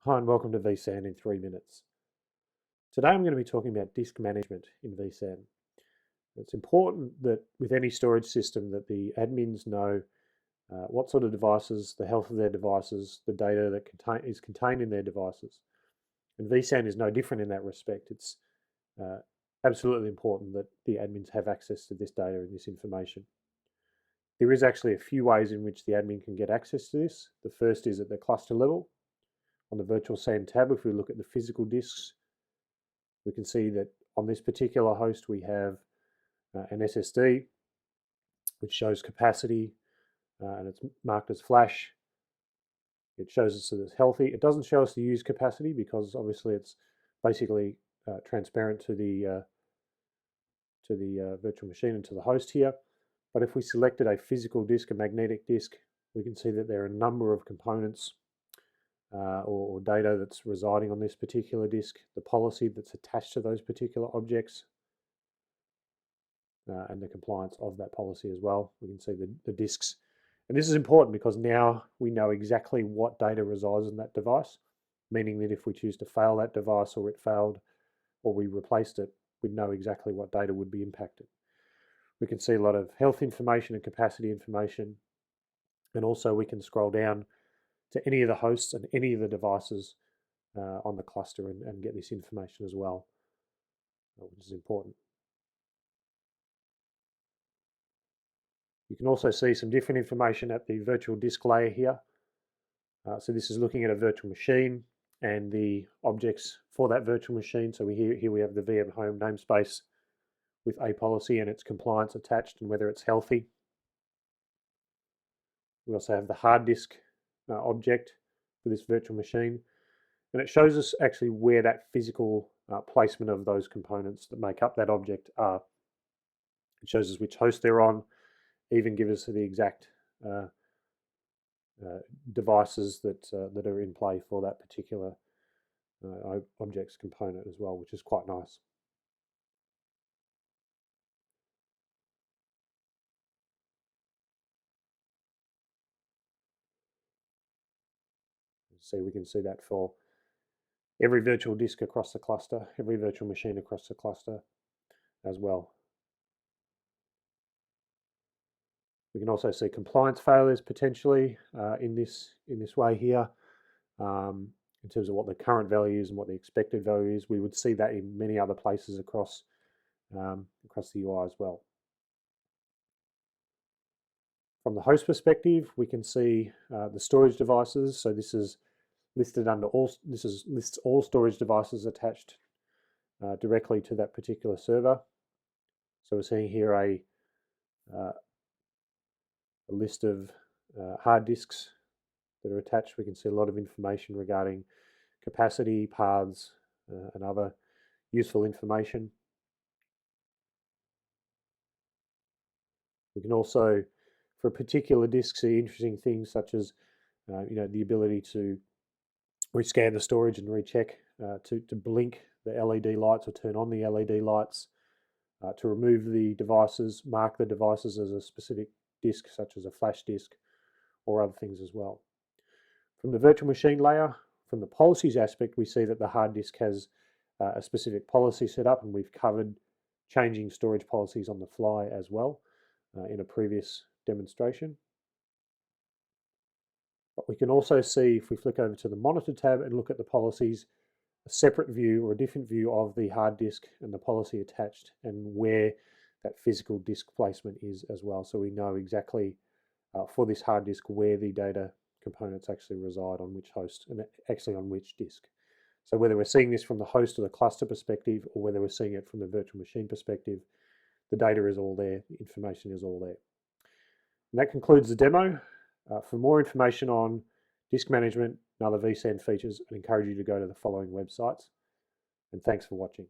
Hi and welcome to vSAN in 3 minutes. Today I'm going to be talking about disk management in vSAN. It's important that with any storage system that the admins know what sort of devices, the health of their devices, the data that is contained in their devices. And vSAN is no different in that respect. It's absolutely important that the admins have access to this data and this information. There is actually a few ways in which the admin can get access to this. The first is at the cluster level. On the virtual SAN tab, if we look at the physical disks, we can see that on this particular host we have an SSD which shows capacity and it's marked as flash. It shows us that it's healthy. It doesn't show us the used capacity because obviously it's basically transparent to the virtual machine and to the host here. But if we selected a physical disk, a magnetic disk, we can see that there are a number of components or data that's residing on this particular disk, the policy that's attached to those particular objects, and the compliance of that policy as well. We can see the disks. And this is important because now we know exactly what data resides in that device, meaning that if we choose to fail that device or it failed or we replaced it, we'd know exactly what data would be impacted. We can see a lot of health information and capacity information, and also we can scroll down to any of the hosts and any of the devices on the cluster and get this information as well, which is important. You can also see some different information at the virtual disk layer here. So this is looking at a virtual machine and the objects for that virtual machine. So here we have the VM home namespace with a policy and its compliance attached and whether it's healthy. We also have the hard disk object for this virtual machine, and it shows us actually where that physical placement of those components that make up that object are. It shows us which host they're on, even gives us the exact devices that are in play for that particular object's component as well, which is quite nice. So we can see that for every virtual disk across the cluster, every virtual machine across the cluster as well. We can also see compliance failures potentially in this way here, in terms of what the current value is and what the expected value is. We would see that in many other places across the UI as well. From the host perspective, we can see the storage devices. So this is listed under lists all storage devices attached directly to that particular server. So we're seeing here a list of hard disks that are attached. We can see a lot of information regarding capacity, paths, and other useful information. We can also, for a particular disk, see interesting things such as the ability to rescan the storage and recheck, to blink the LED lights or turn on the LED lights, to remove the devices, mark the devices as a specific disk such as a flash disk or other things as well. From the virtual machine layer, from the policies aspect, we see that the hard disk has a specific policy set up, and we've covered changing storage policies on the fly as well in a previous demonstration. But we can also see, if we flick over to the monitor tab and look at the policies, a separate view or a different view of the hard disk and the policy attached and where that physical disk placement is as well. So we know exactly for this hard disk where the data components actually reside, on which host and actually on which disk. So whether we're seeing this from the host or the cluster perspective, or whether we're seeing it from the virtual machine perspective, the data is all there, the information is all there. And that concludes the demo. For more information on disk management and other vSAN features, I encourage you to go to the following websites. And thanks for watching.